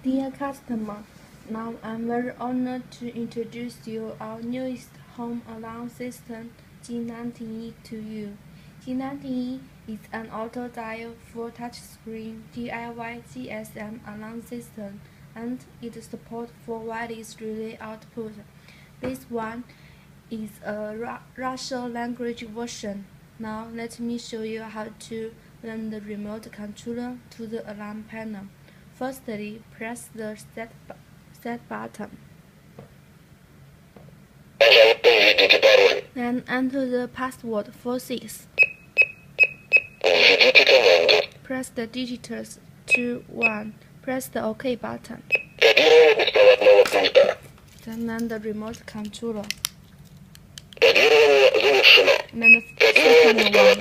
Dear customer, now I'm very honored to introduce you our newest home alarm system, G19E, to you. G19E is an auto-dial full touchscreen D.I.Y GSM alarm system, and it supports 4 wireless relay output. This one is a Russian language version. Now let me show you how to run the remote controller to the alarm panel. Firstly, press the set button. Then enter the password 46. Press the digits 2, 1. Press the OK button. Then run the remote controller. Then the second one.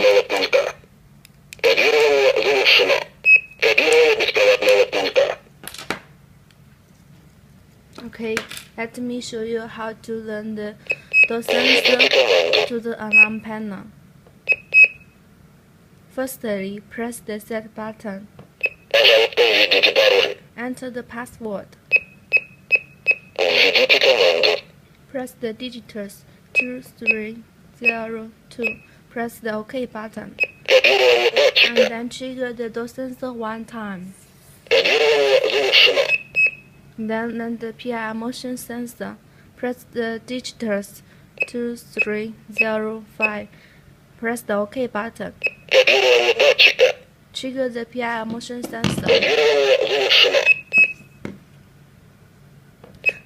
Okay, let me show you how to run the door sensor to the alarm panel. Firstly, press the set button. Enter the password. Press the digits 2302. Press the OK button. And then trigger the door sensor 1 time. Then run the PIR motion sensor. Press the digits 2305. Press the OK button. Trigger the PIR motion sensor.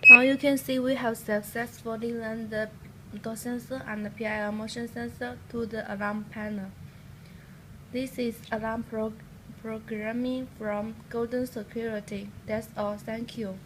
Now you can see we have successfully run the door sensor and the PIR motion sensor to the alarm panel. This is alarm programming from Golden Security. That's all. Thank you.